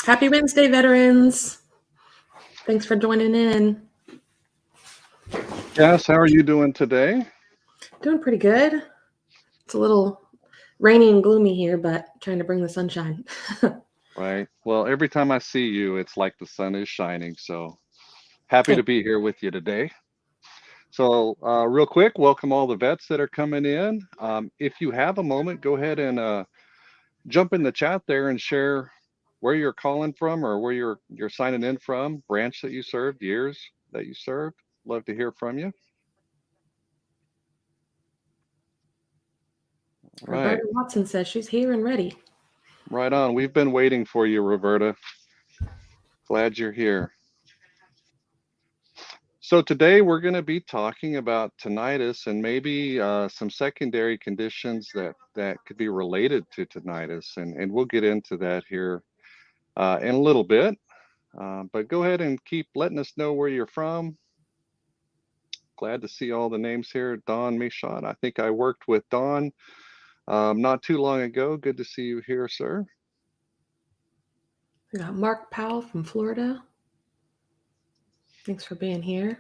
Happy Wednesday, veterans. Thanks for joining in. Yes, how are you doing today? Doing pretty good. It's a little rainy and gloomy here, but trying to bring the sunshine. Right. Well, every time I see you, it's like the sun is shining. So happy Thank to be here with you today. So, real quick, welcome all the vets that are coming in. If you have a moment, go ahead and jump in the chat there and share where you're calling from or where you're signing in from, branch that you served, years that you served. Love to hear from you. Right. Roberta Watson says she's here and ready. Right on. We've been waiting for you, Roberta. Glad you're here. So today we're going to be talking about tinnitus and maybe some secondary conditions that could be related to tinnitus, and we'll get into that here in a little bit. But go ahead and keep letting us know where you're from. Glad to see all the names here. Don Michaud, I think I worked with Don not too long ago. Good to see you here, sir. We got Mark Powell from Florida. Thanks for being here.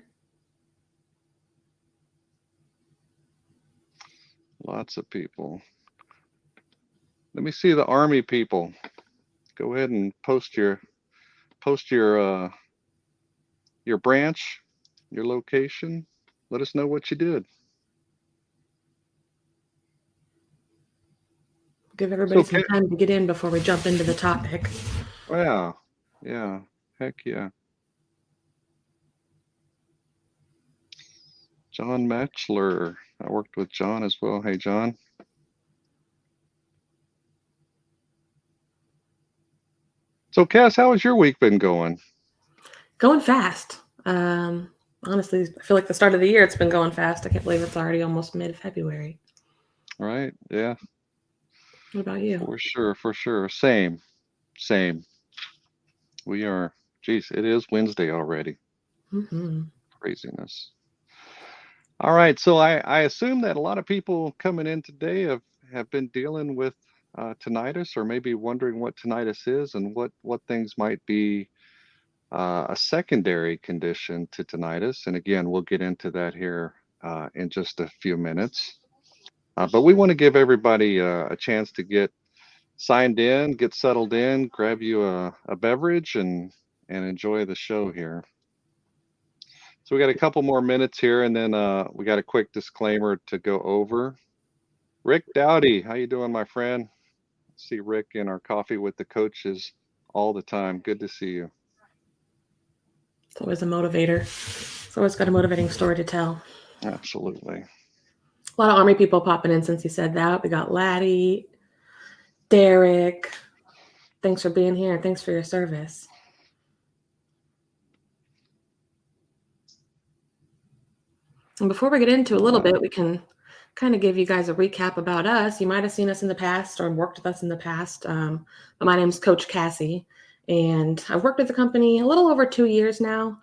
Lots of people. Let me see the Army people. Go ahead and post your branch, your location. Let us know what you did. Give everybody some time to get in before we jump into the topic. Wow. Yeah. Heck yeah. John Matchler. I worked with John as well. Hey, John. So, Cass, how has your week been going? Going fast. Honestly, I feel like the start of the year, it's been going fast. I can't believe it's already almost mid-February. Right. Yeah. What about you? For sure. For sure. Same. We are, geez, it is Wednesday already. Craziness. All right. So I assume that a lot of people coming in today have been dealing with tinnitus or maybe wondering what tinnitus is and what things might be a secondary condition to tinnitus. And again, we'll get into that here in just a few minutes. But we want to give everybody a chance to get signed in, get settled in, grab you a beverage and enjoy the show here. So we got a couple more minutes here and then we got a quick disclaimer to go over. Rick Dowdy, how you doing, my friend? See Rick in our coffee with the coaches all the time. Good to see you. It's always a motivator. It's always got a motivating story to tell. Absolutely. A lot of Army people popping in since you said that. We got Laddie, Derek. Thanks for being here. Thanks for your service. And before we get into a little bit, we can kind of give you guys a recap about us. You might have seen us in the past or worked with us in the past. But my name's Coach Cassie, and I've worked with the company a little over 2 years now.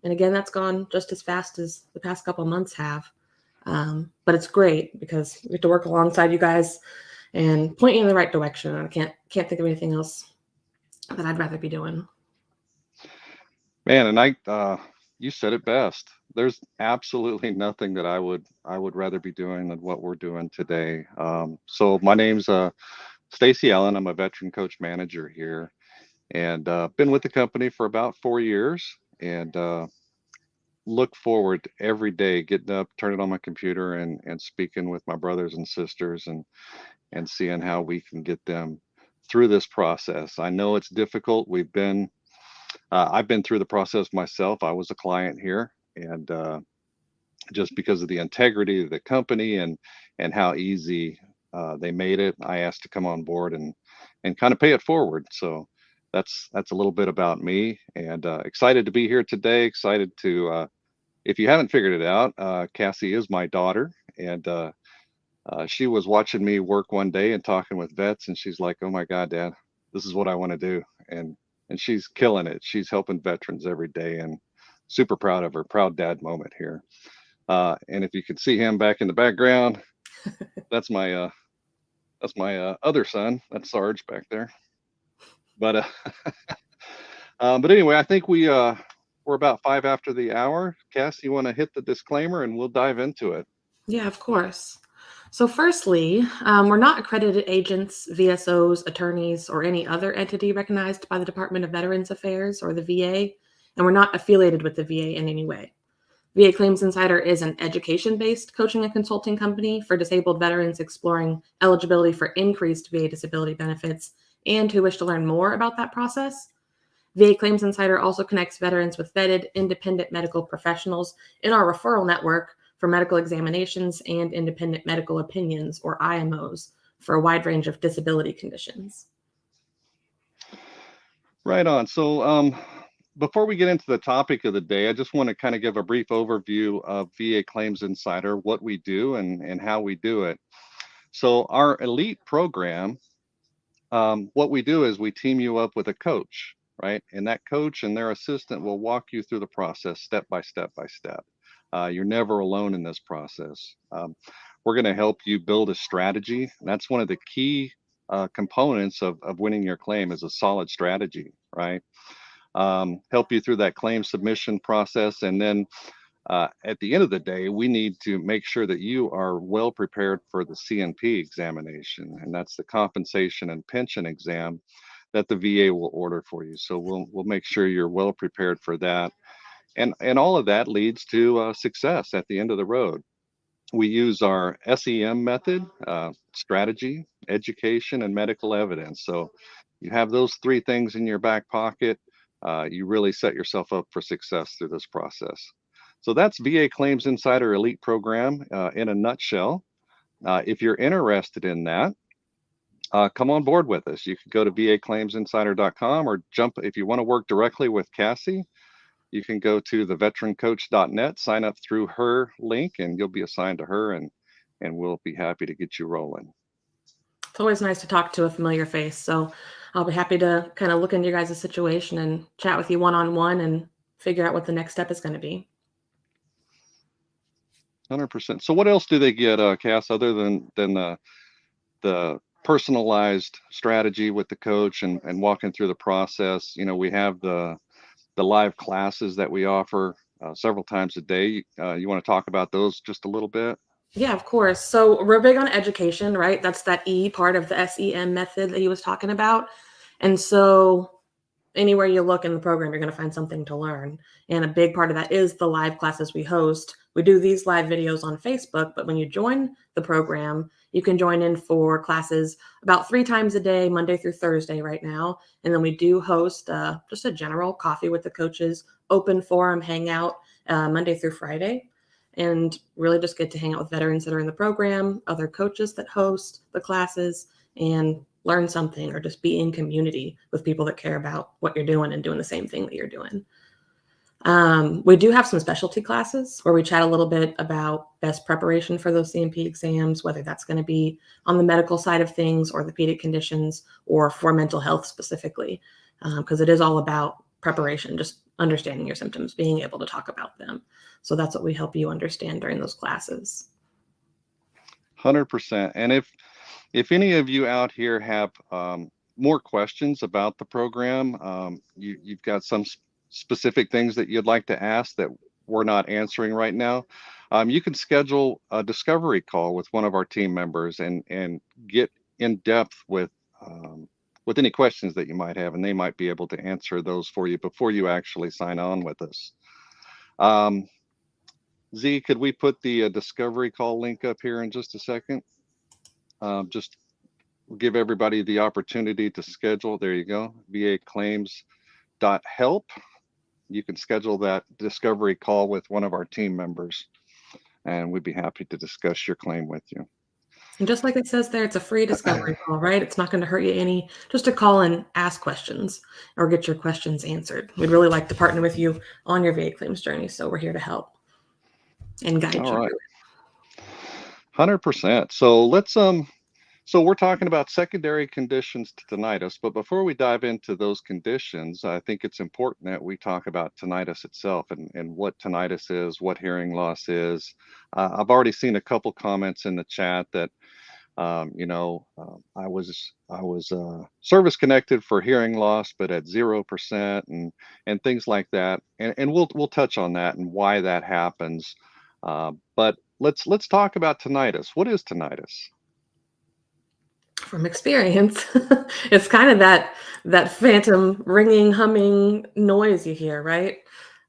And again, that's gone just as fast as the past couple of months have. But it's great because we get to work alongside you guys and point you in the right direction. I can't think of anything else that I'd rather be doing. Man, and you said it best. There's absolutely nothing that I would rather be doing than what we're doing today. So my name's Stacy Allen. I'm a veteran coach manager here, and been with the company for about 4 years, and look forward every day getting up, turning on my computer, and speaking with my brothers and sisters, and seeing how we can get them through this process. I know it's difficult. I've been through the process myself. I was a client here, and just because of the integrity of the company and how easy they made it, I asked to come on board and kind of pay it forward. So that's a little bit about me, and excited to be here today. Excited to, if you haven't figured it out, Cassie is my daughter, and she was watching me work one day and talking with vets, and she's like, "Oh my God, Dad, this is what I want to do." And she's killing it. She's helping veterans every day, and super proud of her. Proud dad moment here. And if you could see him back in the background, that's my other son. That's Sarge back there. But But anyway, I think we're about 5 after the hour. Cass, you want to hit the disclaimer and we'll dive into it. Yeah, of course. So, firstly, we're not accredited agents, VSOs, attorneys, or any other entity recognized by the Department of Veterans Affairs or the VA, and we're not affiliated with the VA in any way. VA Claims Insider is an education based coaching and consulting company for disabled veterans exploring eligibility for increased VA disability benefits and who wish to learn more about that process. VA Claims Insider also connects veterans with vetted independent medical professionals in our referral network for medical examinations and independent medical opinions, or IMOs, for a wide range of disability conditions. Right on. So before we get into the topic of the day, I just want to kind of give a brief overview of VA Claims Insider, what we do and how we do it. So our elite program, what we do is we team you up with a coach, right? And that coach and their assistant will walk you through the process step by step by step. You're never alone in this process. We're going to help you build a strategy. And that's one of the key components of winning your claim is a solid strategy, right? Help you through that claim submission process. And then at the end of the day, we need to make sure that you are well prepared for the CNP examination, and that's the compensation and pension exam that the VA will order for you. So we'll make sure you're well prepared for that, and all of that leads to success at the end of the road. We use our SEM method, strategy, education, and medical evidence. So you have those three things in your back pocket. You really set yourself up for success through this process. So that's VA Claims Insider Elite Program in a nutshell. If you're interested in that, come on board with us. You can go to vaclaimsinsider.com or jump, if you want to work directly with Cassie, you can go to theveterancoach.net, sign up through her link, and you'll be assigned to her, and we'll be happy to get you rolling. It's always nice to talk to a familiar face. So I'll be happy to kind of look into your guys' situation and chat with you one-on-one and figure out what the next step is going to be. 100%. So what else do they get, Cass, other than the personalized strategy with the coach and walking through the process? You know, we have the live classes that we offer several times a day. You want to talk about those just a little bit? Yeah, of course. So we're big on education, right? That's that E part of the SEM method that he was talking about. And so anywhere you look in the program, you're going to find something to learn. And a big part of that is the live classes we host. We do these live videos on Facebook, but when you join the program, you can join in for classes about 3 times a day, Monday through Thursday right now. And then we do host just a general coffee with the coaches, open forum hangout Monday through Friday. And really just get to hang out with veterans that are in the program, other coaches that host the classes, and learn something or just be in community with people that care about what you're doing and doing the same thing that you're doing. We do have some specialty classes where we chat a little bit about best preparation for those CMP exams, whether that's going to be on the medical side of things, orthopedic conditions, or for mental health specifically, because it is all about preparation, just understanding your symptoms, being able to talk about them. So that's what we help you understand during those classes. 100%. And if any of you out here have more questions about the program, you've got some specific things that you'd like to ask that we're not answering right now, you can schedule a discovery call with one of our team members and get in depth with any questions that you might have, and they might be able to answer those for you before you actually sign on with us. Z, could we put the discovery call link up here in just a second? Just give everybody the opportunity to schedule. There you go, vaclaims.help. You can schedule that discovery call with one of our team members, and we'd be happy to discuss your claim with you. And just like it says there, it's a free discovery call, right? It's not going to hurt you any, just to call and ask questions or get your questions answered. We'd really like to partner with you on your VA claims journey, so we're here to help and guide you. All right. 100%. So let's so we're talking about secondary conditions to tinnitus, but before we dive into those conditions, I think it's important that we talk about tinnitus itself and what tinnitus is, what hearing loss is. I've already seen a couple comments in the chat that I was service connected for hearing loss, but at 0%, and things like that. And we'll touch on that and why that happens. But let's talk about tinnitus. What is tinnitus? From experience, it's kind of that phantom ringing, humming noise you hear, right?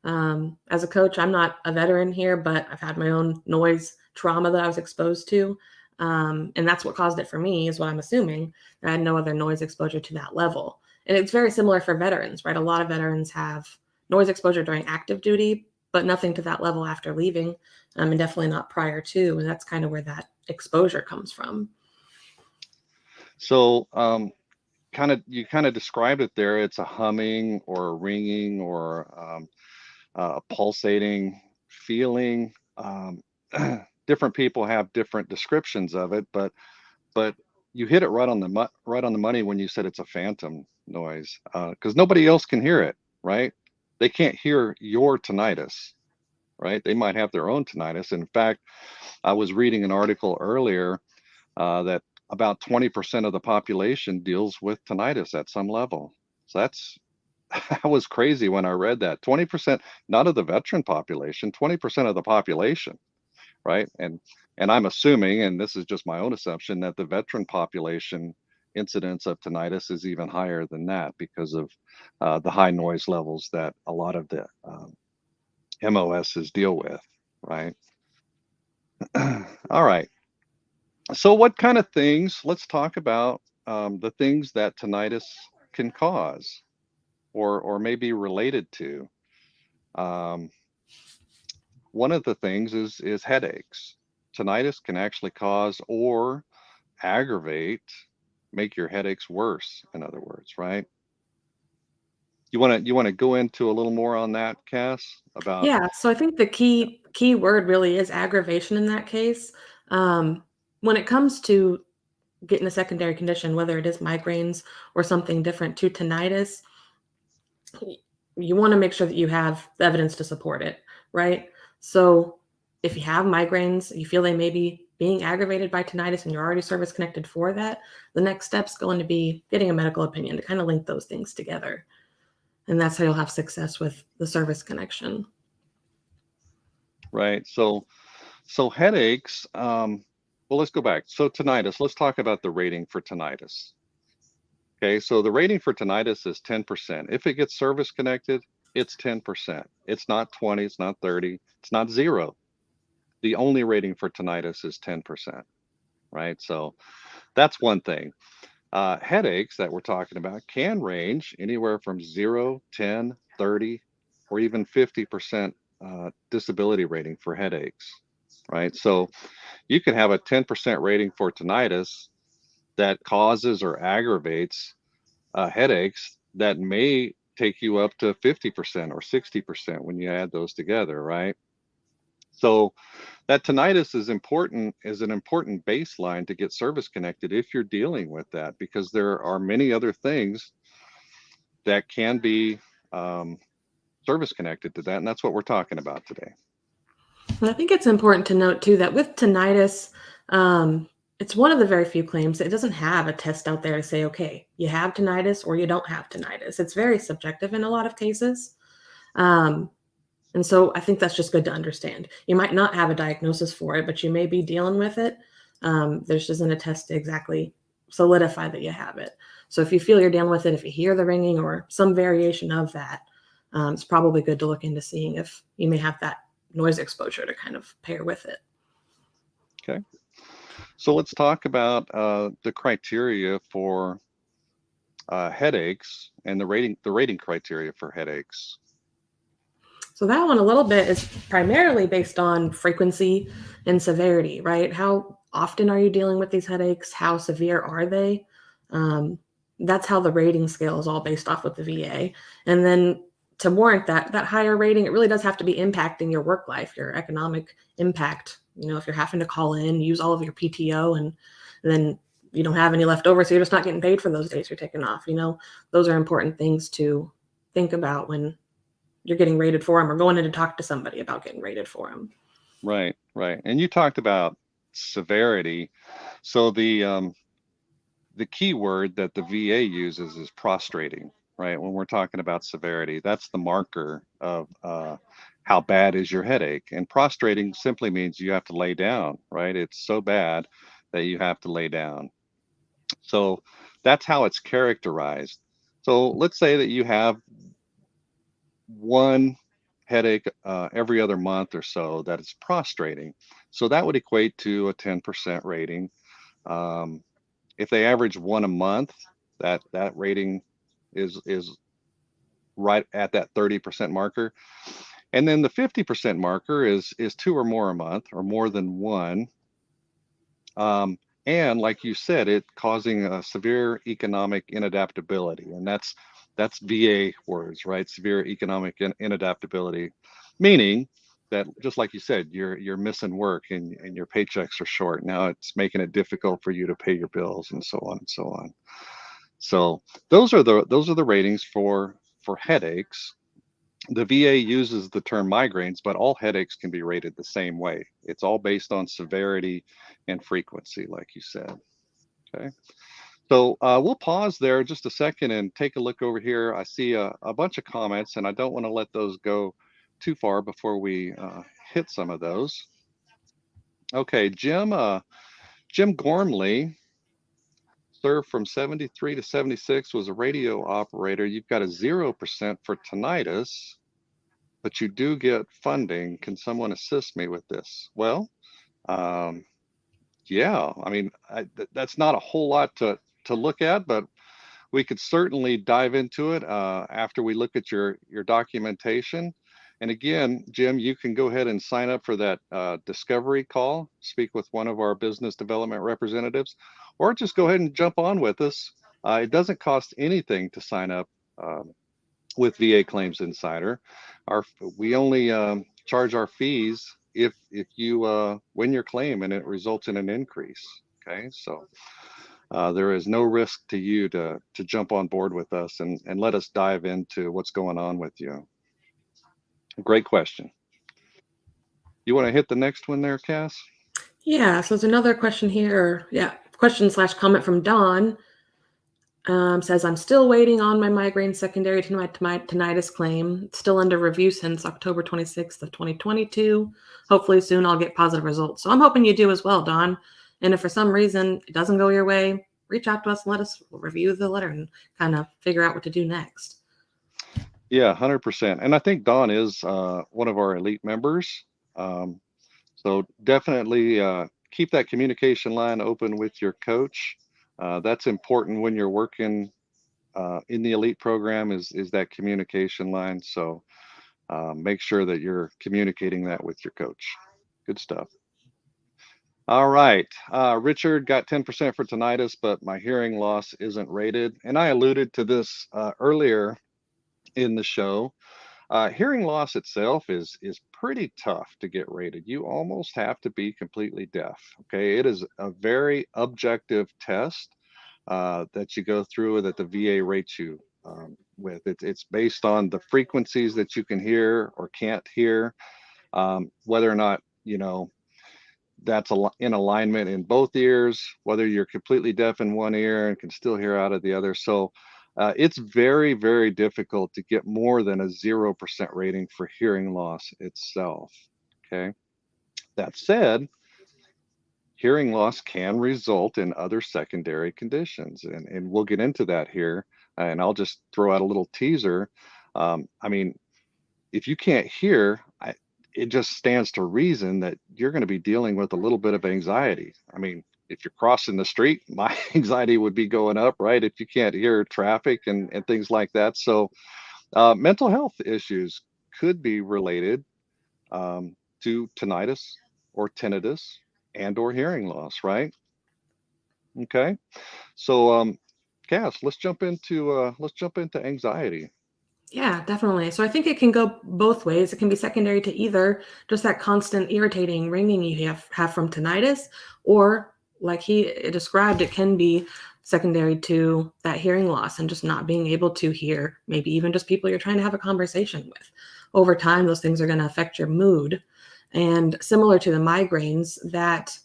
As a coach, I'm not a veteran here, but I've had my own noise trauma that I was exposed to, and that's what caused it for me, is what I'm assuming. I had no other noise exposure to that level, and it's very similar for veterans, right? A lot of veterans have noise exposure during active duty, but nothing to that level after leaving, and definitely not prior to, and that's kind of where that exposure comes from. So, you kind of described it there. It's a humming or a ringing or a pulsating feeling. Different people have different descriptions of it, but you hit it right on the money when you said it's a phantom noise, because nobody else can hear it, right? They can't hear your tinnitus, right? They might have their own tinnitus. In fact, I was reading an article earlier that about 20% of the population deals with tinnitus at some level. So that's that was crazy when I read that. 20%, not of the veteran population, 20% of the population, right? And I'm assuming, and this is just my own assumption, that the veteran population incidence of tinnitus is even higher than that because of the high noise levels that a lot of the MOSs deal with, right? All right. So what kind of things, let's talk about the things that tinnitus can cause or may be related to. Um, One of the things is headaches. Tinnitus can actually cause or aggravate, make your headaches worse, in other words, right? You want to go into a little more on that, Cass, about Yeah, so I think the key word really is aggravation in that case. Um, when it comes to getting a secondary condition, whether it is migraines or something different to tinnitus, you want to make sure that you have the evidence to support it, right? So if you have migraines, you feel they may be being aggravated by tinnitus and you're already service connected for that, the next step's going to be getting a medical opinion to kind of link those things together. And that's how you'll have success with the service connection. right. So headaches. Well, let's go back. So tinnitus. Let's talk about the rating for tinnitus. Okay, so the rating for tinnitus is 10%. If it gets service connected, it's 10%. It's not 20, it's not 30, it's not zero. The only rating for tinnitus is 10%, right? So that's one thing. Headaches that we're talking about can range anywhere from 0, 10, 30, or even 50% disability rating for headaches, right? So you can have a 10% rating for tinnitus that causes or aggravates headaches that may take you up to 50% or 60% when you add those together, right? So that tinnitus is an important baseline to get service connected if you're dealing with that, because there are many other things that can be um, service connected to that, and that's what we're talking about today. And I think it's important to note too that with tinnitus, um, it's one of the very few claims that it doesn't have a test out there to say, okay, you have tinnitus or you don't have tinnitus. It's very subjective in a lot of cases. Um, and so I think that's just good to understand. You might not have a diagnosis for it, but you may be dealing with it. There's just isn't a test to exactly solidify that you have it. So if you feel you're dealing with it, if you hear the ringing or some variation of that, it's probably good to look into seeing if you may have that noise exposure to kind of pair with it. Okay, so let's talk about the criteria for headaches and the rating criteria for headaches. So that one a little bit is primarily based on frequency and severity, right? How often are you dealing with these headaches? How severe are they? Um, that's how the rating scale is all based off with the VA. And then to warrant that higher rating, it really does have to be impacting your work life, your economic impact. You know, if you're having to call in, use all of your PTO, and then you don't have any left over, so you're just not getting paid for those days you're taking off. You know, those are important things to think about when you're getting rated for them or going in to talk to somebody about getting rated for them. Right, right. And you talked about severity. So the key word that the VA uses is prostrating, right? When we're talking about severity, that's the marker of how bad is your headache. And prostrating simply means you have to lay down, right? It's so bad that you have to lay down. So that's how it's characterized. So let's say that you have one headache every other month or so that is prostrating. So that would equate to a 10% rating. Um, if they average one a month, that rating is right at that 30% marker. And then the 50% marker is two or more a month or more than one. Um, and like you said, it causing a severe economic inadaptability, and that's VA words, right? Severe economic inadaptability, meaning that just like you said, you're missing work and your paychecks are short. Now it's making it difficult for you to pay your bills and so on and so on. So those are the ratings for headaches. The VA uses the term migraines, but all headaches can be rated the same way. It's all based on severity and frequency, like you said. Okay. So we'll pause there just a second and take a look over here. I see a bunch of comments, and I don't want to let those go too far before we hit some of those. Okay, Jim Gormley served from 73 to 76, was a radio operator. You've got a 0% for tinnitus, but you do get funding. Can someone assist me with this? Well, um, yeah, I mean, that's not a whole lot to look at, but we could certainly dive into it after we look at your documentation. And again, Jim, you can go ahead and sign up for that discovery call, speak with one of our business development representatives, or just go ahead and jump on with us. It doesn't cost anything to sign up with VA Claims Insider. Our we only charge our fees if you win your claim and it results in an increase. Okay, so there is no risk to you to jump on board with us and let us dive into what's going on with you. Great question. You want to hit the next one there, Cass? Yeah, so there's another question here. Yeah, question slash comment from Dawn. Says, I'm still waiting on my migraine secondary to my tinnitus claim. It's still under review since October 26th of 2022. Hopefully soon I'll get positive results. So I'm hoping you do as well, Dawn. And if for some reason it doesn't go your way, reach out to us and let us review the letter and kind of figure out what to do next. Yeah, 100%. And I think Don is one of our elite members. Um, so definitely keep that communication line open with your coach. That's important when you're working in the elite program is that communication line. So make sure that you're communicating that with your coach. Good stuff. All right. Richard got 10% for tinnitus, but my hearing loss isn't rated. And I alluded to this earlier in the show. Hearing loss itself is pretty tough to get rated. You almost have to be completely deaf. Okay, it is a very objective test that you go through that the VA rates you with. It's based on the frequencies that you can hear or can't hear, whether or not that's in alignment in both ears, whether you're completely deaf in one ear and can still hear out of the other. So it's very, very difficult to get more than a 0% rating for hearing loss itself. Okay. That said, hearing loss can result in other secondary conditions, and we'll get into that here. And I'll just throw out a little teaser. I mean, if you can't hear, it just stands to reason that you're going to be dealing with a little bit of anxiety. I mean, if you're crossing the street, my anxiety would be going up, right? If you can't hear traffic and things like that. So, mental health issues could be related to tinnitus or tinnitus and or hearing loss, right? Okay. So, Cass, let's jump into anxiety. Yeah, definitely. So I think it can go both ways. It can be secondary to either just that constant irritating ringing you have from tinnitus, or like he described, it can be secondary to that hearing loss and just not being able to hear, maybe even just people you're trying to have a conversation with. Over time, those things are going to affect your mood. And similar to the migraines, that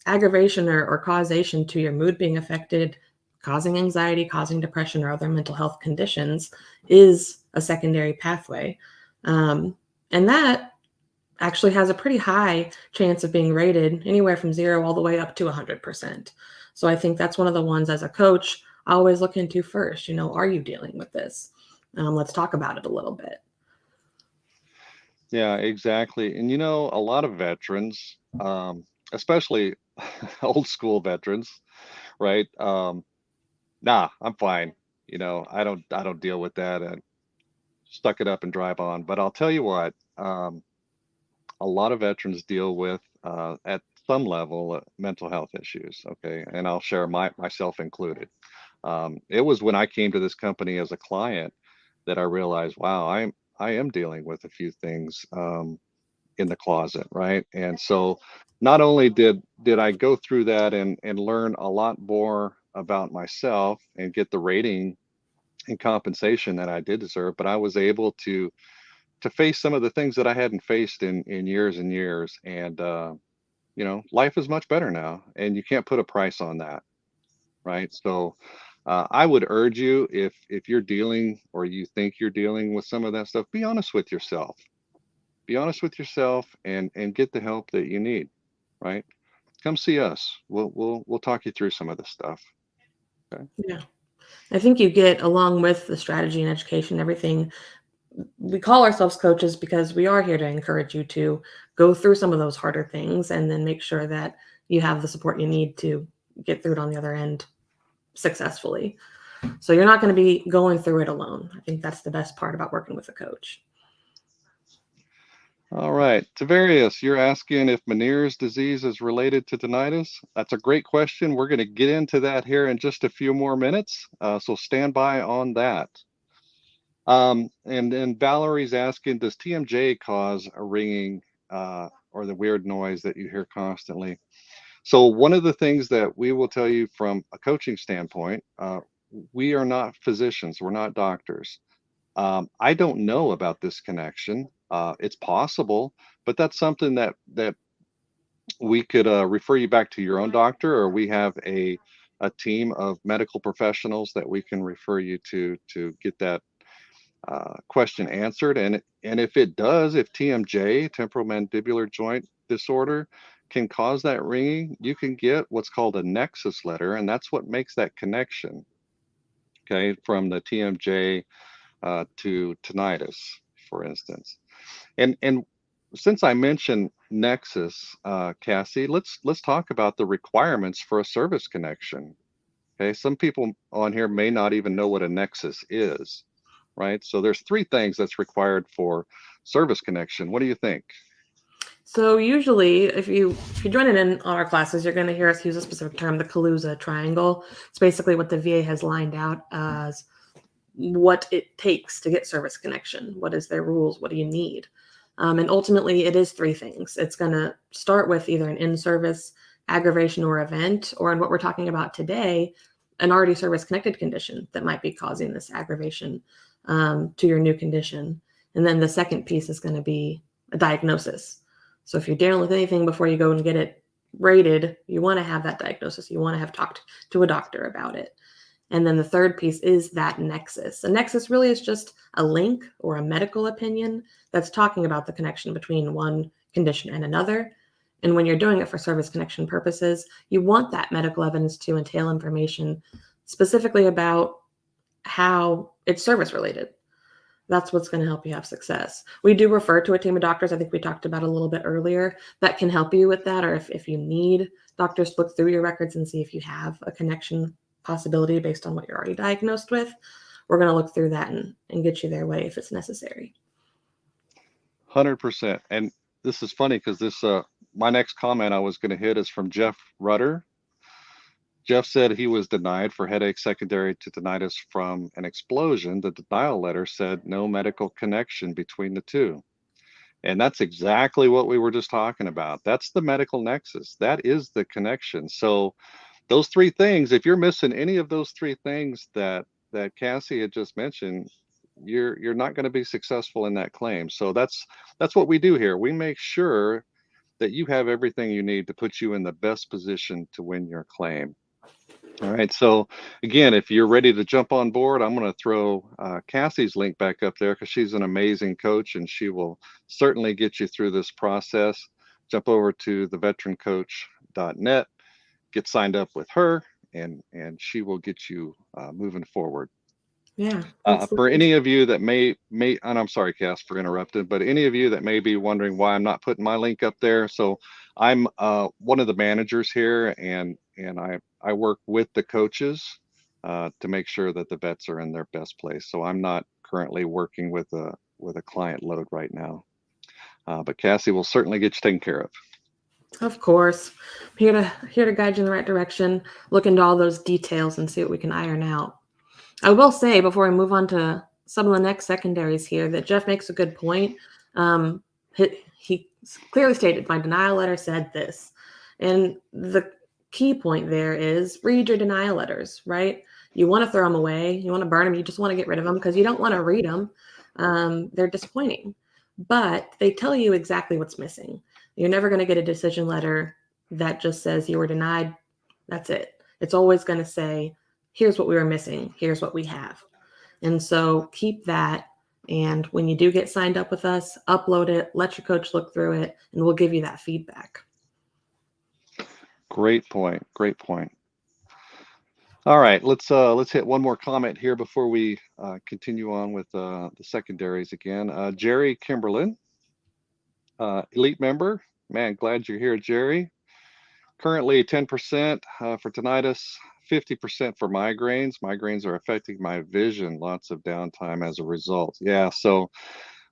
aggravation or causation to your mood being affected, causing anxiety, causing depression, or other mental health conditions is a secondary pathway. And that actually has a pretty high chance of being rated anywhere from 0 all the way up to 100%. So I think that's one of the ones as a coach I always look into first. Are you dealing with this? Let's talk about it a little bit. Yeah, exactly. And a lot of veterans, especially old school veterans, right? Nah, I'm fine. I don't deal with that. And stuck it up and drive on. But I'll tell you what, a lot of veterans deal with at some level mental health issues. Okay, and I'll share myself included. It was when I came to this company as a client that I realized, wow, I am dealing with a few things in the closet, right? And so not only did I go through that and learn a lot more about myself and get the rating and compensation that I did deserve, but I was able to face some of the things that I hadn't faced in years and years. And life is much better now, and you can't put a price on that, right? So I would urge you, if you're dealing or you think you're dealing with some of that stuff, be honest with yourself. Be honest with yourself and get the help that you need, right? Come see us. We'll talk you through some of this stuff. Okay. Yeah. I think you get, along with the strategy and education, everything. We call ourselves coaches because we are here to encourage you to go through some of those harder things and then make sure that you have the support you need to get through it on the other end successfully. So you're not going to be going through it alone. I think that's the best part about working with a coach. All right, Tavarius, you're asking if Meniere's disease is related to tinnitus. That's a great question. We're going to get into that here in just a few more minutes, so stand by on that. And then Valerie's asking, does TMJ cause a ringing or the weird noise that you hear constantly? So one of the things that we will tell you from a coaching standpoint, we are not physicians, we're not doctors. I don't know about this connection. It's possible, but that's something that we could refer you back to your own doctor, or we have a team of medical professionals that we can refer you to get that question answered. And if it does, if TMJ, temporal mandibular joint disorder, can cause that ringing, you can get what's called a nexus letter, and that's what makes that connection. Okay, from the TMJ to tinnitus, for instance. And since I mentioned nexus, Cassie, let's talk about the requirements for a service connection. Okay, some people on here may not even know what a nexus is, right? So there's three things that's required for service connection. What do you think? So usually, if you're joining in on our classes, you're going to hear us use a specific term, the Kaluza triangle. It's basically what the VA has lined out as what it takes to get service connection. What is their rules? What do you need? And ultimately, it is three things. It's going to start with either an in-service aggravation or event, or in what we're talking about today, an already service-connected condition that might be causing this aggravation to your new condition. And then the second piece is going to be a diagnosis. So if you're dealing with anything before you go and get it rated, you want to have that diagnosis. You want to have talked to a doctor about it. And then the third piece is that nexus. A nexus really is just a link or a medical opinion that's talking about the connection between one condition and another. And when you're doing it for service connection purposes, you want that medical evidence to entail information specifically about how it's service related. That's what's going to help you have success. We do refer to a team of doctors, I think we talked about a little bit earlier, that can help you with that. Or if you need doctors to look through your records and see if you have a connection possibility based on what you're already diagnosed with, we're going to look through that and get you their way if it's necessary. 100%. And this is funny because this my next comment I was going to hit is from Jeff Rutter. Jeff said he was denied for headache secondary to tinnitus from an explosion. The denial letter said no medical connection between the two. And that's exactly what we were just talking about. That's the medical nexus. That is the connection. So those three things, if you're missing any of those three things that Cassie had just mentioned, you're not going to be successful in that claim. So that's what we do here. We make sure that you have everything you need to put you in the best position to win your claim. All right. So again, if you're ready to jump on board, I'm going to throw Cassie's link back up there because she's an amazing coach and she will certainly get you through this process. Jump over to theveterancoach.net, get signed up with her, and she will get you moving forward. Yeah, For absolutely. any of you that and I'm sorry, Cass, for interrupting, but any of you that may be wondering why I'm not putting my link up there. So I'm one of the managers here, and I work with the coaches to make sure that the vets are in their best place. So I'm not currently working with a client load right now, but Cassie will certainly get you taken care of. Of course. I'm here to guide you in the right direction, look into all those details and see what we can iron out. I will say before we move on to some of the next secondaries here that Jeff makes a good point. He clearly stated my denial letter said this. And the key point there is read your denial letters, right? You want to throw them away. You want to burn them. You just want to get rid of them because you don't want to read them. They're disappointing, but they tell you exactly what's missing. You're never going to get a decision letter that just says you were denied. That's it. It's always going to say, here's what we were missing. Here's what we have. And so keep that. And when you do get signed up with us, upload it, let your coach look through it, and we'll give you that feedback. Great point. Great point. All right, let's hit one more comment here before we continue on with the secondaries again. Jerry Kimberlin, elite member. Man, glad you're here, Jerry. Currently 10% for tinnitus, 50% for migraines. Migraines are affecting my vision. Lots of downtime as a result. Yeah, so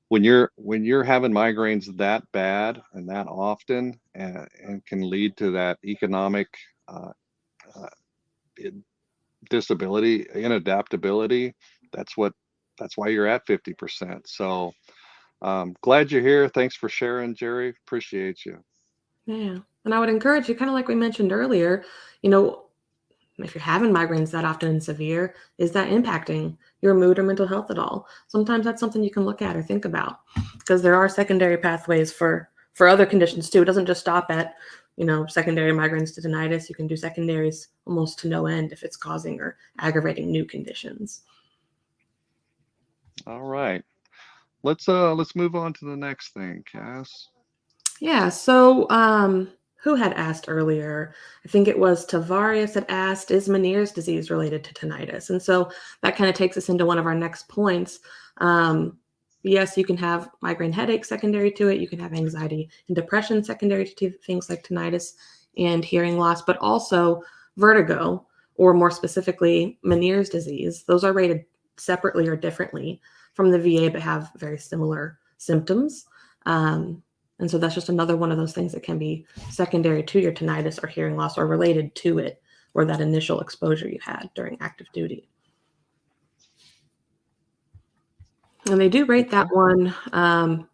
when you're having migraines that bad and that often, and can lead to that economic uh, disability, inadaptability, that's why you're at 50%. So glad you're here. Thanks for sharing, Jerry. Appreciate you. Yeah. And I would encourage you, kind of like we mentioned earlier, if you're having migraines that often and severe, is that impacting your mood or mental health at all? Sometimes that's something you can look at or think about because there are secondary pathways for other conditions too. It doesn't just stop at, secondary migraines to tinnitus. You can do secondaries almost to no end if it's causing or aggravating new conditions. All right. Let's move on to the next thing, Cass. Yeah. So, who had asked earlier? I think it was Tavarius had asked, is Meniere's disease related to tinnitus? And so that kind of takes us into one of our next points. Yes, you can have migraine headache secondary to it. You can have anxiety and depression secondary to things like tinnitus and hearing loss, but also vertigo, or more specifically, Meniere's disease. Those are rated separately or differently from the VA, but have very similar symptoms. And so that's just another one of those things that can be secondary to your tinnitus or hearing loss or related to it or that initial exposure you had during active duty. And they do rate that one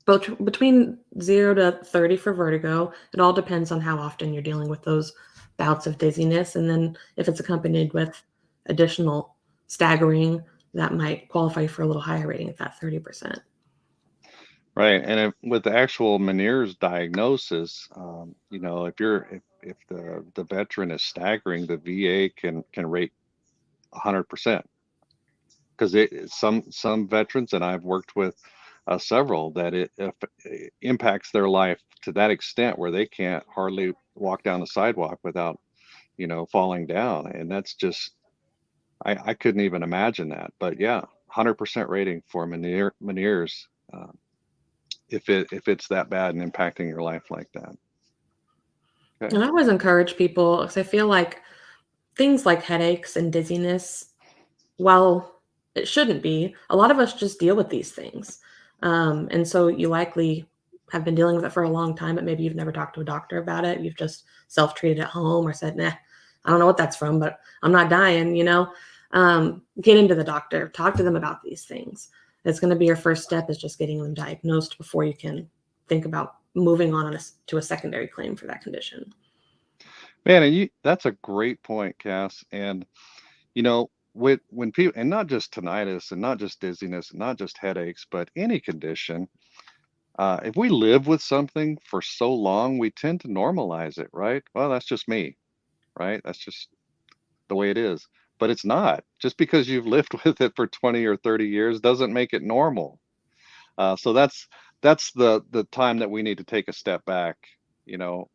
between 0 to 30 for vertigo. It all depends on how often you're dealing with those bouts of dizziness. And then if it's accompanied with additional staggering, that might qualify for a little higher rating at that 30%. Right, and with the actual Meniere's diagnosis, if the veteran is staggering, the VA can rate 100% because some veterans, and I've worked with several, that it impacts their life to that extent where they can't hardly walk down the sidewalk without falling down, and that's just I couldn't even imagine that. But yeah, 100% rating for Meniere's. If it's that bad and impacting your life like that. Okay. And I always encourage people because I feel like things like headaches and dizziness, while it shouldn't be, a lot of us just deal with these things. And so you likely have been dealing with it for a long time, but maybe you've never talked to a doctor about it. You've just self-treated at home or said, nah, I don't know what that's from, but I'm not dying, get into the doctor, talk to them about these things. It's going to be your first step is just getting them diagnosed before you can think about moving on to a secondary claim for that condition. Man, and that's a great point, Cass. And when people, and not just tinnitus and not just dizziness and not just headaches, but any condition, If we live with something for so long, we tend to normalize it, right? Well, that's just me, right? That's just the way it is. But it's not. Just because you've lived with it for 20 or 30 years doesn't make it normal. So that's the time that we need to take a step back,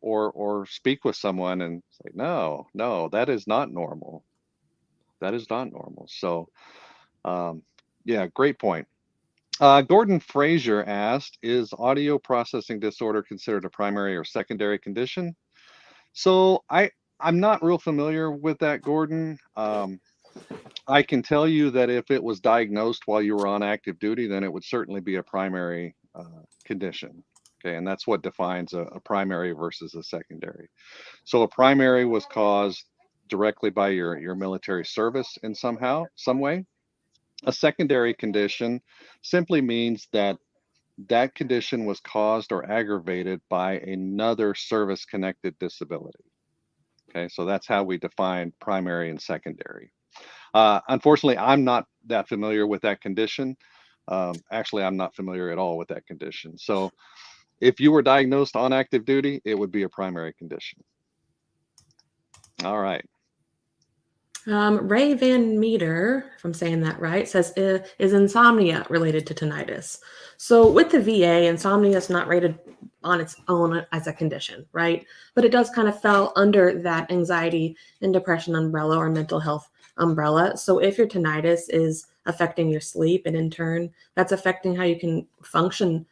or speak with someone and say, no, no, that is not normal. That is not normal. So, um, yeah, great point. Gordon Frazier asked, is audio processing disorder considered a primary or secondary condition? So I'm not real familiar with that, Gordon. I can tell you that if it was diagnosed while you were on active duty, then it would certainly be a primary condition. Okay, and that's what defines a primary versus a secondary. So a primary was caused directly by your military service in some way. A secondary condition simply means that that condition was caused or aggravated by another service connected disability. Okay, so that's how we define primary and secondary. Unfortunately, I'm not that familiar with that condition. Actually, I'm not familiar at all with that condition. So if you were diagnosed on active duty, it would be a primary condition. All right. Ray Van Meter, if I'm saying that right, says is insomnia related to tinnitus? So with the VA, insomnia is not rated on its own as a condition, right? But it does kind of fell under that anxiety and depression umbrella or mental health umbrella. So if your tinnitus is affecting your sleep and in turn that's affecting how you can function,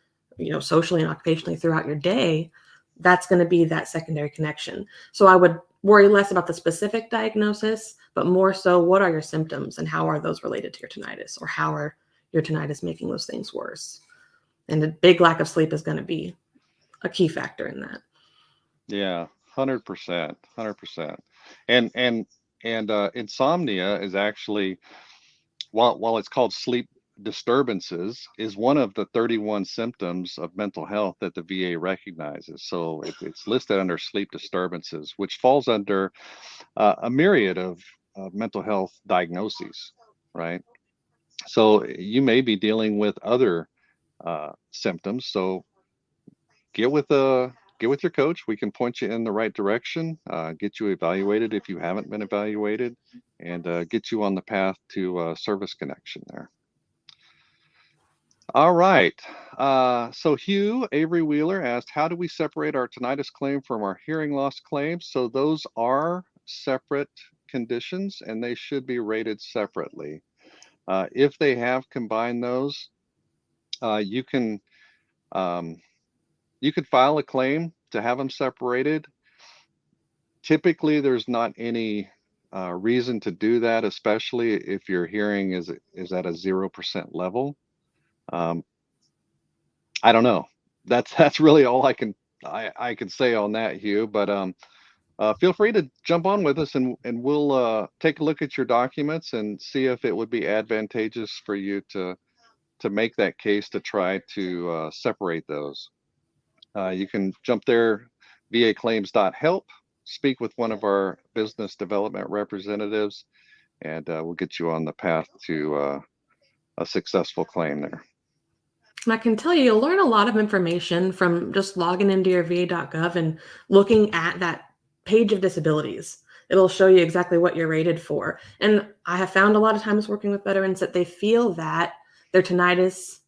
socially and occupationally throughout your day, that's going to be that secondary connection. So I would worry less about the specific diagnosis, but more so what are your symptoms and how are those related to your tinnitus, or how are your tinnitus making those things worse? And a big lack of sleep is going to be a key factor in that. Yeah, 100%, 100%. And insomnia is actually, while it's called sleep disturbances, is one of the 31 symptoms of mental health that the VA recognizes. So it's listed under sleep disturbances, which falls under a myriad of mental health diagnoses, right? So you may be dealing with other symptoms. So get with a get with your coach. We can point you in the right direction, get you evaluated if you haven't been evaluated, and get you on the path to service connection there. All right. So Hugh Avery Wheeler asked, how do we separate our tinnitus claim from our hearing loss claim? So those are separate conditions and they should be rated separately. If they have combined those, you can um, you could file a claim to have them separated. Typically, there's not any reason to do that, especially if your hearing is at a 0% level. Um, I don't know. That's really all I can say on that, Hugh. But feel free to jump on with us, and we'll take a look at your documents and see if it would be advantageous for you to make that case to try to separate those. You can jump there, vaclaims.help, speak with one of our business development representatives, and we'll get you on the path to a successful claim there. And I can tell you, you'll learn a lot of information from just logging into your va.gov and looking at that page of disabilities. It'll show you exactly what you're rated for. And I have found a lot of times working with veterans that they feel that their tinnitus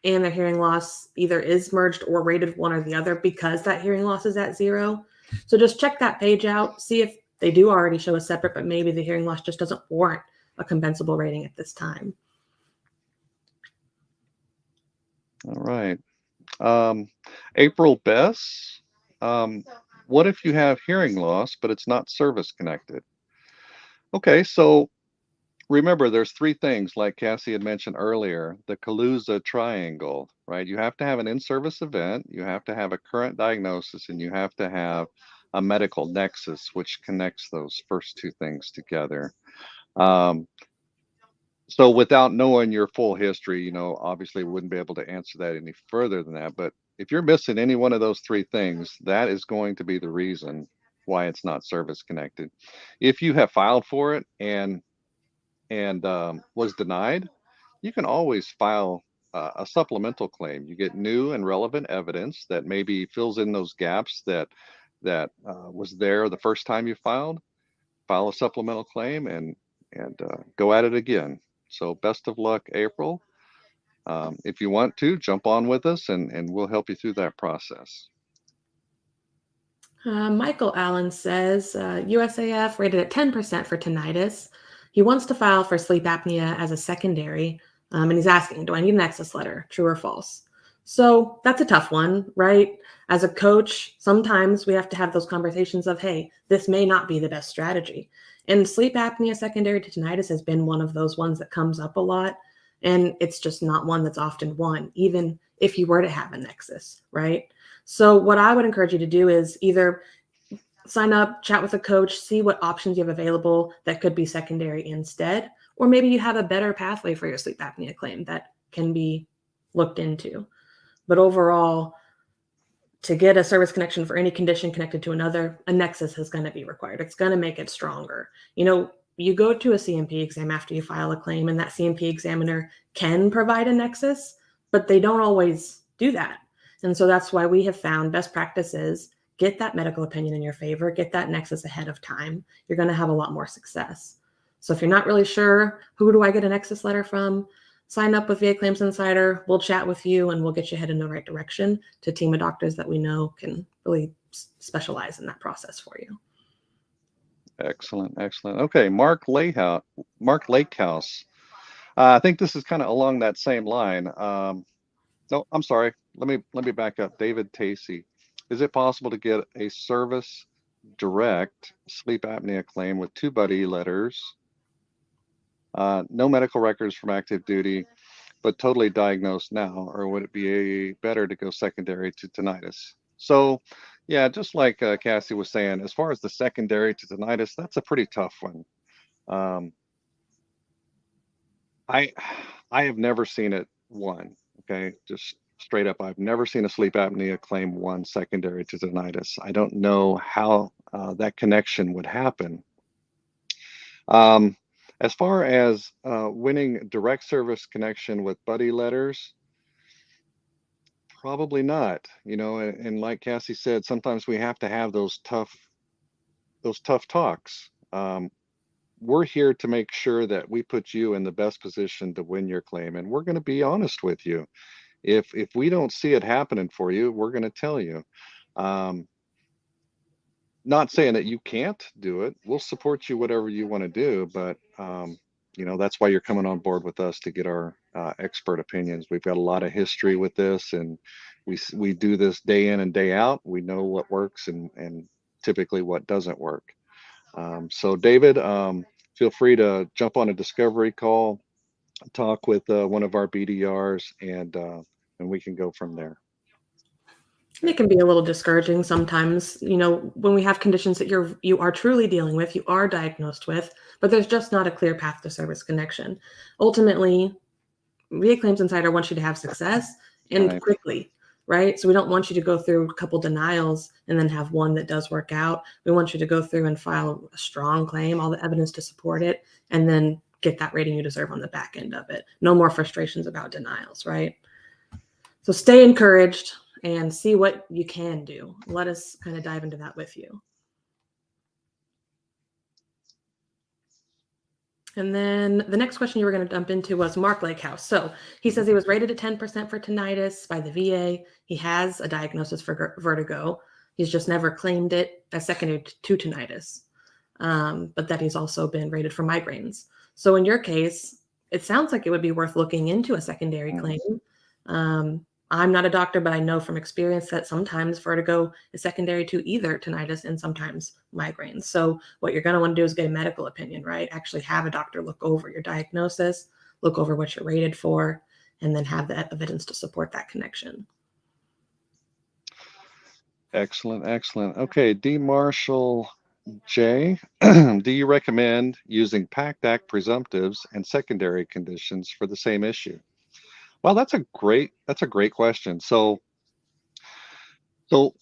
and their hearing loss either is merged or rated one or the other because that hearing loss is at 0. So just check that page out, see if they do already show a separate, but maybe the hearing loss just doesn't warrant a compensable rating at this time. All right. April Bess, um, what if you have hearing loss, but it's not service connected? Okay, so remember, there's three things, like Cassie had mentioned earlier, the Kaluza triangle, right? You have to have an in-service event, you have to have a current diagnosis, and you have to have a medical nexus, which connects those first two things together. Um, so without knowing your full history, obviously we wouldn't be able to answer that any further than that. But if you're missing any one of those three things, that is going to be the reason why it's not service connected. If you have filed for it and was denied, you can always file a supplemental claim. You get new and relevant evidence that maybe fills in those gaps that was there the first time you filed. File a supplemental claim and go at it again. So best of luck, April. If you want to, jump on with us and we'll help you through that process. Michael Allen says USAF rated at 10% for tinnitus. He wants to file for sleep apnea as a secondary, and he's asking, do I need an nexus letter, true or false? So that's a tough one, right? As a coach, sometimes we have to have those conversations of, hey, this may not be the best strategy. And sleep apnea secondary to tinnitus has been one of those ones that comes up a lot. And it's just not one that's often won, even if you were to have a nexus, right? So what I would encourage you to do is either sign up, chat with a coach, see what options you have available that could be secondary instead, or maybe you have a better pathway for your sleep apnea claim that can be looked into. But overall, to get a service connection for any condition connected to another, a nexus is going to be required. It's going to make it stronger. You go to a CMP exam after you file a claim, and that CMP examiner can provide a nexus, but they don't always do that. And so that's why we have found best practices: get that medical opinion in your favor, get that nexus ahead of time. You're going to have a lot more success. So if you're not really sure, who do I get a nexus letter from? Sign up with VA Claims Insider. We'll chat with you and we'll get you headed in the right direction to a team of doctors that we know can really specialize in that process for you. Excellent, excellent. Okay, Mark Lakehouse. I think this is kind of along that same line. No, I'm sorry. Let me back up. David Tacey. Is it possible to get a service direct sleep apnea claim with 2 buddy letters, no medical records from active duty, but totally diagnosed now, or would it be better to go secondary to tinnitus? So, yeah, just like Cassie was saying, as far as the secondary to tinnitus, that's a pretty tough one. Um, I I have never seen it won. Okay, just straight up, I've never seen a sleep apnea claim won secondary to tinnitus. I don't know how that connection would happen. Um, as far as winning direct service connection with buddy letters, probably not. And like Cassie said, sometimes we have to have those tough talks. We're here to make sure that we put you in the best position to win your claim, and we're going to be honest with you. If we don't see it happening for you, we're going to tell you. Um, Not saying that you can't do it. We'll support you whatever you want to do, but that's why you're coming on board with us to get our expert opinions. We've got a lot of history with this, and we do this day in and day out. We know what works and typically what doesn't work. So David, feel free to jump on a discovery call, talk with one of our BDRs, and we can go from there. It can be a little discouraging sometimes, when we have conditions that you are truly dealing with, you are diagnosed with, but there's just not a clear path to service connection. Ultimately, VA Claims Insider wants you to have success and Right. quickly, right? So we don't want you to go through a couple denials and then have one that does work out. We want you to go through and file a strong claim, all the evidence to support it, and then get that rating you deserve on the back end of it. No more frustrations about denials, right? So stay encouraged and see what you can do. Let us kind of dive into that with you. And then the next question you were going to dump into was Mark Lakehouse. So he says he was rated at 10% for tinnitus by the VA. He has a diagnosis for vertigo. He's just never claimed it as secondary to tinnitus, but that he's also been rated for migraines. So in your case, it sounds like it would be worth looking into a secondary claim. I'm not a doctor, but I know from experience that sometimes vertigo is secondary to either tinnitus and sometimes migraines. So what you're going to want to do is get a medical opinion, right? Actually have a doctor look over your diagnosis, look over what you're rated for, and then have that evidence to support that connection. Excellent, excellent. Okay, D. Marshall J. Do you recommend using PACT Act presumptives and secondary conditions for the same issue? Well, that's a great question. So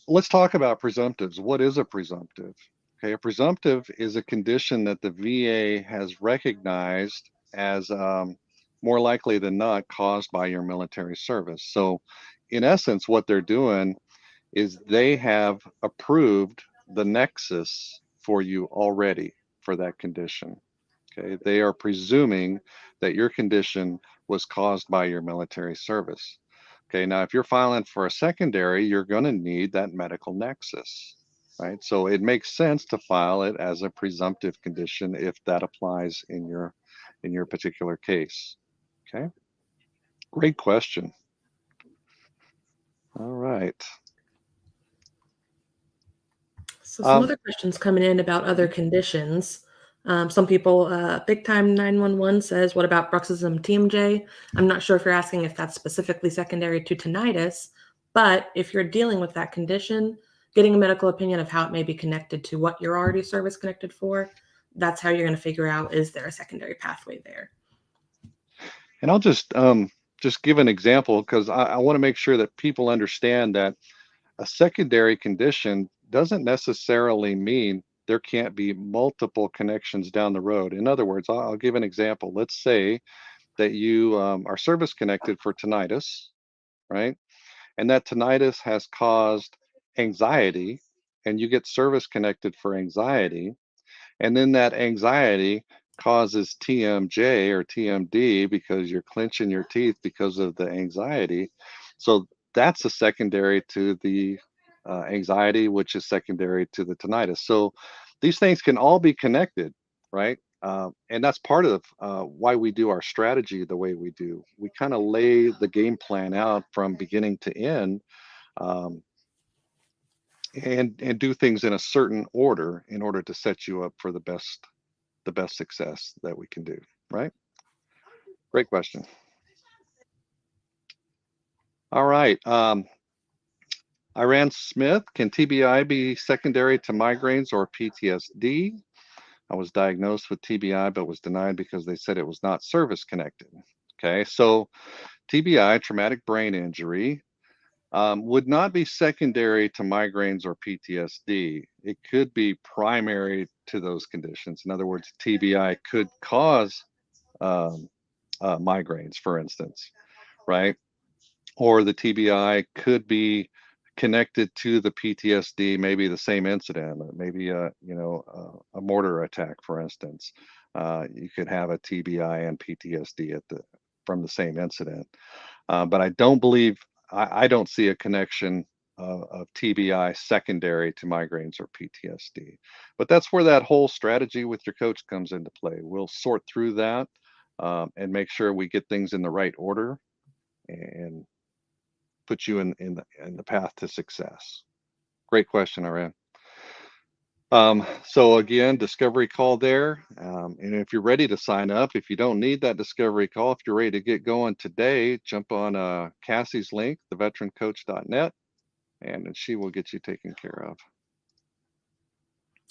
let's talk about presumptives. What is a presumptive? Okay, a presumptive is a condition that the VA has recognized as more likely than not caused by your military service. So in essence, what they're doing is they have approved the nexus for you already for that condition. Okay, they are presuming that your condition was caused by your military service. Okay, now if you're filing for a secondary, you're going to need that medical nexus, right? So it makes sense to file it as a presumptive condition if that applies in your particular case. Okay, great question. All right. So some Um, other questions coming in about other conditions. Some people, Big Time 911 says, what about bruxism TMJ? I'm not sure if you're asking if that's specifically secondary to tinnitus, but if you're dealing with that condition, getting a medical opinion of how it may be connected to what you're already service connected for, that's how you're going to figure out, is there a secondary pathway there? and I'll just give an example because I want to make sure that people understand that a secondary condition doesn't necessarily mean there can't be multiple connections down the road. In other words, I'll give an example. Let's say that you are service connected for tinnitus, right? And that tinnitus has caused anxiety, and you get service connected for anxiety. And then that anxiety causes TMJ or TMD because you're clenching your teeth because of the anxiety. So that's a secondary to the anxiety, which is secondary to the tinnitus. So these things can all be connected, right? And that's part of why we do our strategy the way we do. We kind of lay the game plan out from beginning to end, um, and do things in a certain order in order to set you up for the best success that we can do, right? Great question. All right. Iran Smith, can TBI be secondary to migraines or PTSD? I was diagnosed with TBI, but was denied because they said it was not service connected. Okay, so TBI, traumatic brain injury, would not be secondary to migraines or PTSD. It could be primary to those conditions. In other words, TBI could cause um, migraines, for instance, right? Or the TBI could be connected to the PTSD, maybe the same incident, maybe a mortar attack, for instance. You could have a TBI and PTSD from the same incident. But I don't believe I don't see a connection of TBI secondary to migraines or PTSD. But that's where that whole strategy with your coach comes into play. We'll sort through that and make sure we get things in the right order and put you in the path to success. Great question, Aran. So again, discovery call there. And if you're ready to sign up, if you don't need that discovery call, if you're ready to get going today, jump on Cassie's link, theveterancoach.net, and she will get you taken care of.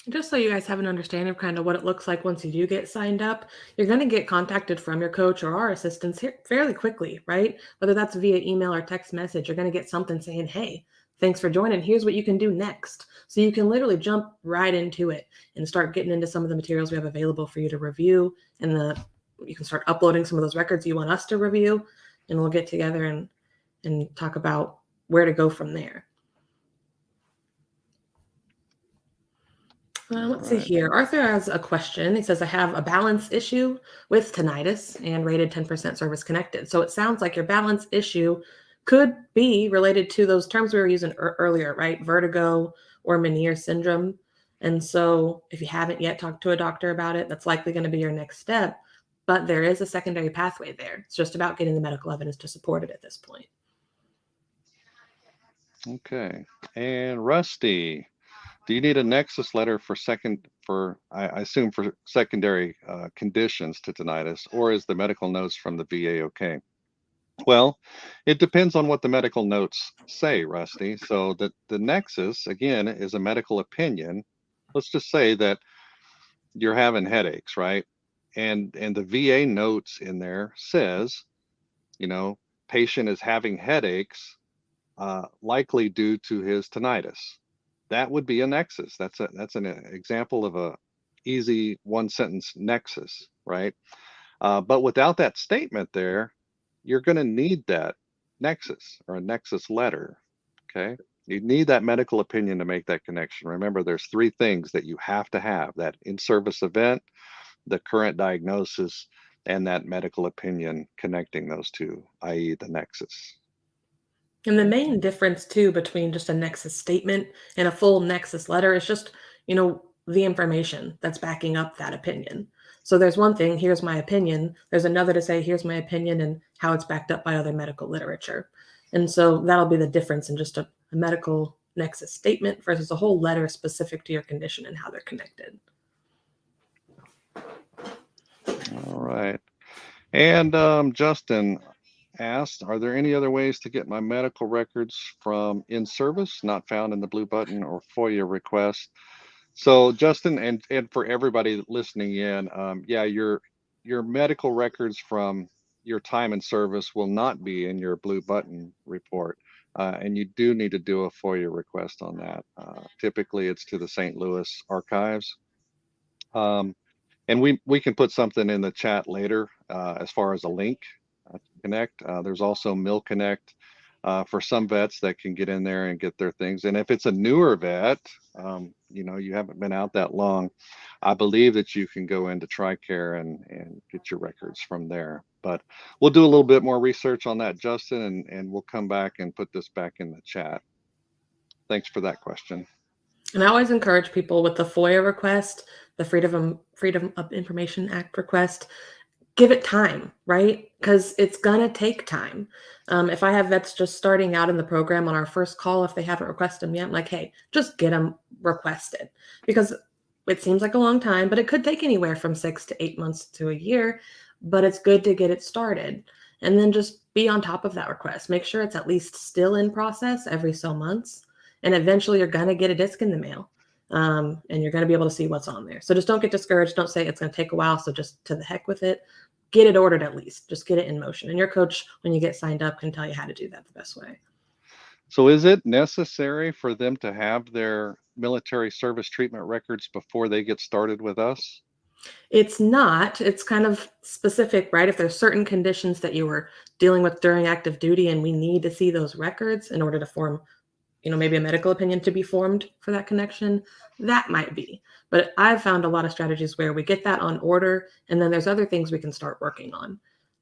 Just so you guys have an understanding of kind of what it looks like once you do get signed up, you're going to get contacted from your coach or our assistants here fairly quickly, right? Whether that's via email or text message, you're going to get something saying, hey, thanks for joining. Here's what you can do next. So you can literally jump right into it and start getting into some of the materials we have available for you to review. And you can start uploading some of those records you want us to review, and we'll get together and talk about where to go from there. Let's see Right. here. Arthur has a question. He says, I have a balance issue with tinnitus and rated 10% service connected. So it sounds like your balance issue could be related to those terms we were using earlier, right? Vertigo or Meniere syndrome. And so if you haven't yet talked to a doctor about it, that's likely going to be your next step. But there is a secondary pathway there. It's just about getting the medical evidence to support it at this point. Okay. And Rusty, do you need a nexus letter I assume for secondary conditions to tinnitus, or is the medical notes from the VA okay? Well, it depends on what the medical notes say, Rusty. So the nexus, again, is a medical opinion. Let's just say that you're having headaches, right? And the VA notes in there says, you know, patient is having headaches, likely due to his tinnitus. That would be a nexus. That's an example of a easy one sentence nexus, right? But without that statement there, you're going to need that nexus or a nexus letter. Okay. You need that medical opinion to make that connection. Remember, there's three things that you have to have: that in-service event, the current diagnosis, and that medical opinion connecting those two, i.e. the nexus. And the main difference too between just a nexus statement and a full nexus letter is just, the information that's backing up that opinion. So there's one thing, here's my opinion. There's another to say, here's my opinion and how it's backed up by other medical literature. And so that'll be the difference in just a medical nexus statement versus a whole letter specific to your condition and how they're connected. All right. And Justin asked, are there any other ways to get my medical records from in-service, not found in the blue button, or FOIA request? So Justin, and for everybody listening in, yeah, your medical records from your time in service will not be in your blue button report. And you do need to do a FOIA request on that. Typically it's to the St. Louis archives. And we can put something in the chat later as far as a link to connect. There's also Mill Connect for some vets that can get in there and get their things. And if it's a newer vet, you haven't been out that long, I believe that you can go into TRICARE and get your records from there. But we'll do a little bit more research on that, Justin, and we'll come back and put this back in the chat. Thanks for that question. And I always encourage people with the FOIA request, the Freedom of Information Act request, give it time, right? Because it's going to take time. If I have vets just starting out in the program on our first call, if they haven't requested them yet, I'm like, hey, just get them requested. Because it seems like a long time, but it could take anywhere from 6 to 8 months to a year. But it's good to get it started. And then just be on top of that request. Make sure it's at least still in process every so months. And eventually you're going to get a disc in the mail. And you're going to be able to see what's on there. So just don't get discouraged. Don't say it's going to take a while. So just to the heck with it. Get it ordered at least. Just get it in motion. And your coach, when you get signed up, can tell you how to do that the best way. So is it necessary for them to have their military service treatment records before they get started with us? It's not. It's kind of specific, right? If there's certain conditions that you were dealing with during active duty and we need to see those records in order to form, maybe a medical opinion to be formed for that connection, that might be. But I've found a lot of strategies where we get that on order and then there's other things we can start working on.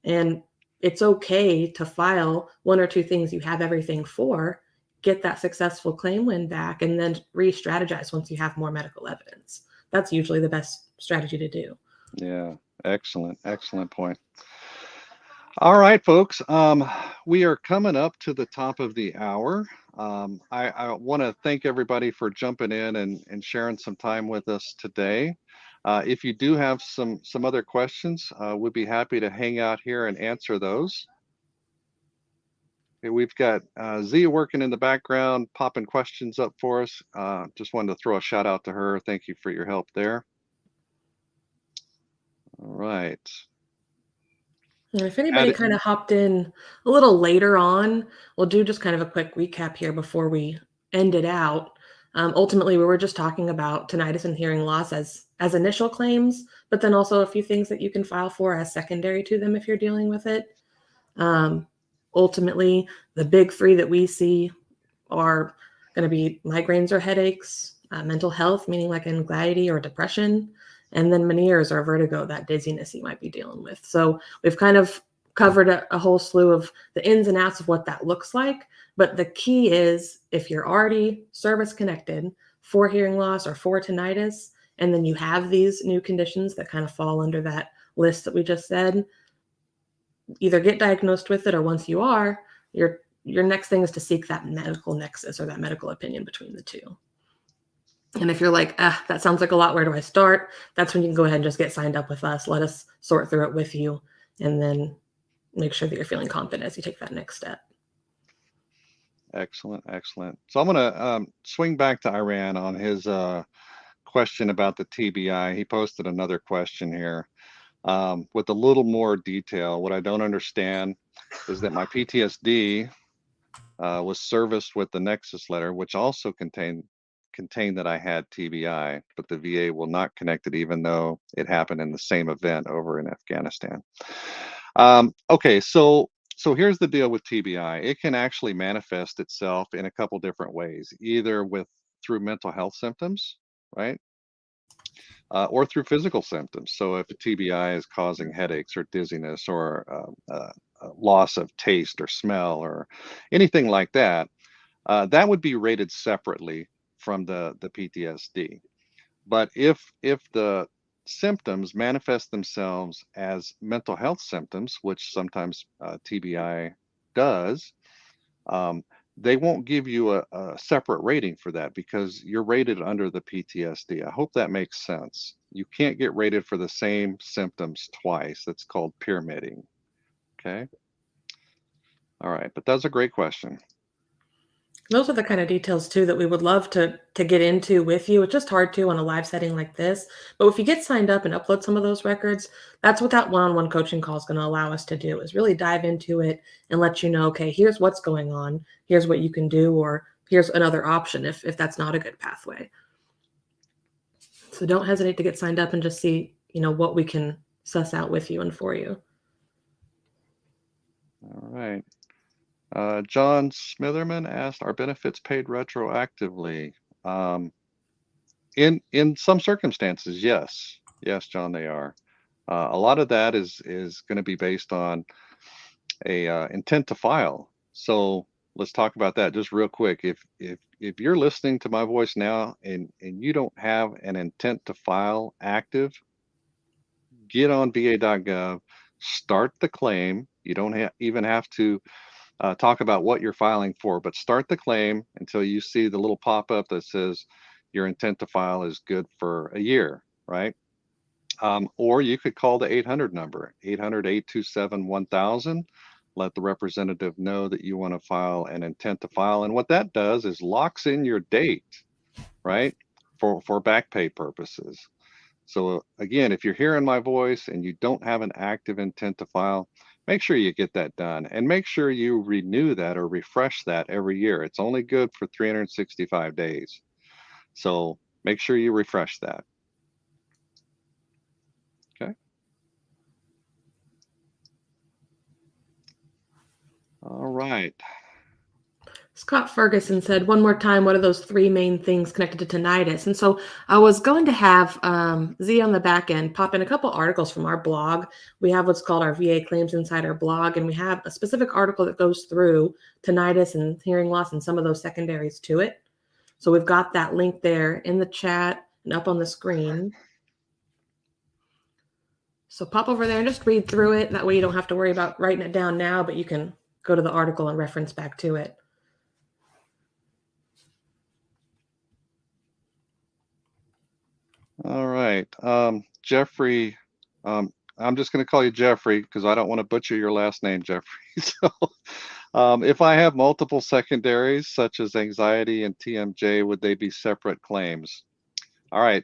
And it's okay to file one or two things you have everything for, get that successful claim win back, and then re-strategize once you have more medical evidence. That's usually the best strategy to do. Yeah, excellent point. All right, folks, we are coming up to the top of the hour. I want to thank everybody for jumping in and sharing some time with us today. If you do have some other questions, we'd be happy to hang out here and answer those. Okay, we've got Zia working in the background, popping questions up for us. Just wanted to throw a shout out to her. Thank you for your help there. All right. And if anybody kind of hopped in a little later on, we'll do just kind of a quick recap here before we end it out. Ultimately, we were just talking about tinnitus and hearing loss as initial claims, but then also a few things that you can file for as secondary to them if you're dealing with it. Ultimately, the big three that we see are going to be migraines or headaches, mental health, meaning like anxiety or depression, and then Meniere's or vertigo, that dizziness you might be dealing with. So we've kind of covered a whole slew of the ins and outs of what that looks like. But the key is if you're already service connected for hearing loss or for tinnitus, and then you have these new conditions that kind of fall under that list that we just said, either get diagnosed with it or once you are, your next thing is to seek that medical nexus or that medical opinion between the two. And if you're like, that sounds like a lot, where do I start? That's when you can go ahead and just get signed up with us. Let us sort through it with you and then make sure that you're feeling confident as you take that next step. Excellent. So I'm going to swing back to Iran on his question about the TBI. He posted another question here with a little more detail. What I don't understand is that my PTSD was serviced with the Nexus letter, which also contained contain that I had TBI, but the VA will not connect it even though it happened in the same event over in Afghanistan. Okay, so here's the deal with TBI. It can actually manifest itself in a couple different ways, either through mental health symptoms, right? Or through physical symptoms. So if a TBI is causing headaches or dizziness or loss of taste or smell or anything like that, that would be rated separately from the PTSD. But if the symptoms manifest themselves as mental health symptoms, which sometimes TBI does, um, they won't give you a separate rating for that because you're rated under the PTSD. I hope that makes sense. You can't get rated for the same symptoms twice. That's called pyramiding. Okay. All right. But that's a great question. Those are the kind of details too that we would love to get into with you. It's just hard to on a live setting like this. But if you get signed up and upload some of those records, that's what that one-on-one coaching call is going to allow us to do is really dive into it and let you know, okay, here's what's going on, here's what you can do, or here's another option if that's not a good pathway. So don't hesitate to get signed up and just see, what we can suss out with you and for you. All right. John Smitherman asked, "Are benefits paid retroactively?" In some circumstances, yes, John, they are. A lot of that is going to be based on a intent to file. So let's talk about that just real quick. If you're listening to my voice now and you don't have an intent to file active, get on VA.gov, start the claim. You don't even have to talk about what you're filing for, but start the claim until you see the little pop-up that says your intent to file is good for a year, right? Or you could call the 800 number, 800-827-1000. Let the representative know that you want to file an intent to file. And what that does is locks in your date, right? For back pay purposes. So again, if you're hearing my voice and you don't have an active intent to file, make sure you get that done and make sure you renew that or refresh that every year. It's only good for 365 days. So make sure you refresh that. Okay. All right. Scott Ferguson said, one more time, what are those three main things connected to tinnitus? And so I was going to have Z on the back end pop in a couple articles from our blog. We have what's called our VA Claims Insider blog, and we have a specific article that goes through tinnitus and hearing loss and some of those secondaries to it. So we've got that link there in the chat and up on the screen. So pop over there and just read through it. That way you don't have to worry about writing it down now, but you can go to the article and reference back to it. All right. Jeffrey, I'm just going to call you Jeffrey because I don't want to butcher your last name, Jeffrey. So if I have multiple secondaries such as anxiety and TMJ, would they be separate claims? All right.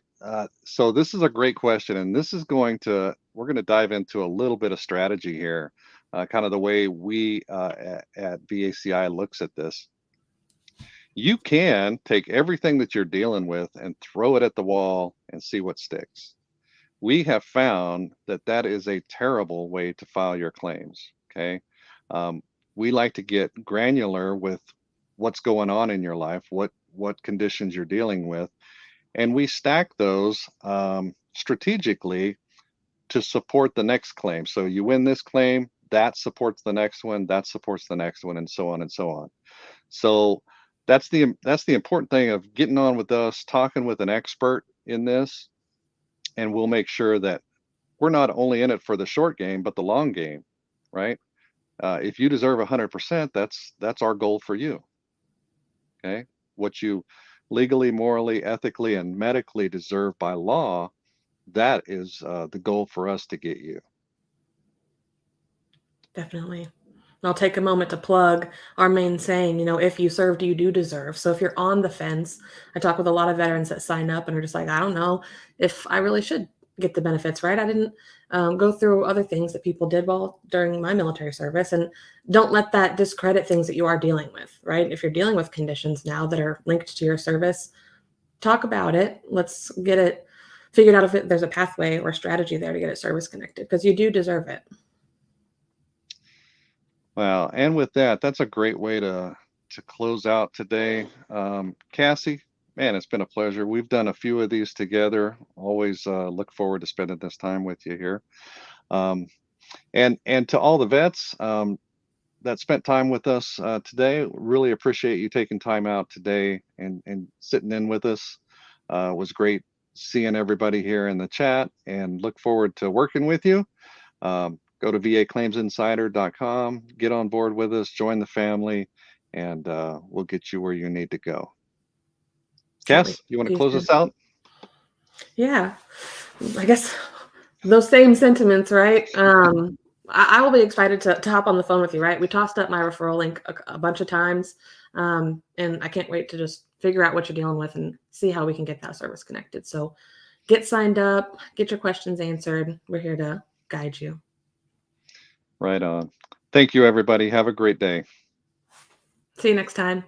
So this is a great question, and we're going to dive into a little bit of strategy here, kind of the way we at VACI looks at this. You can take everything that you're dealing with and throw it at the wall and see what sticks. We have found that that is a terrible way to file your claims. Okay. We like to get granular with what's going on in your life, what conditions you're dealing with, and we stack those strategically to support the next claim. So you win this claim, that supports the next one, that supports the next one, and so on and so on. So that's the important thing of getting on with us, talking with an expert in this, and we'll make sure that we're not only in it for the short game, but the long game, right? If you deserve 100%, that's our goal for you. Okay, what you legally, morally, ethically, and medically deserve by law, that is the goal for us to get you. Definitely. I'll take a moment to plug our main saying, if you served, you do deserve. So if you're on the fence, I talk with a lot of veterans that sign up and are just like, I don't know if I really should get the benefits, right? I didn't go through other things that people did during my military service. And don't let that discredit things that you are dealing with, right? If you're dealing with conditions now that are linked to your service, talk about it. Let's get it figured out if there's a pathway or strategy there to get it service connected, because you do deserve it. Well, and with that, that's a great way to close out today. Cassie, man, it's been a pleasure. We've done a few of these together. Always look forward to spending this time with you here. Um, and to all the vets that spent time with us today, really appreciate you taking time out today and sitting in with us. It was great seeing everybody here in the chat, and look forward to working with you. Go to vaclaimsinsider.com, get on board with us, join the family, and we'll get you where you need to go. Can't wait Cass, you want to to close see you us out? Yeah, I guess those same sentiments, right? I will be excited to hop on the phone with you, right? We tossed up my referral link a bunch of times, and I can't wait to just figure out what you're dealing with and see how we can get that service connected. So get signed up, get your questions answered. We're here to guide you. Right on. Thank you, everybody. Have a great day. See you next time.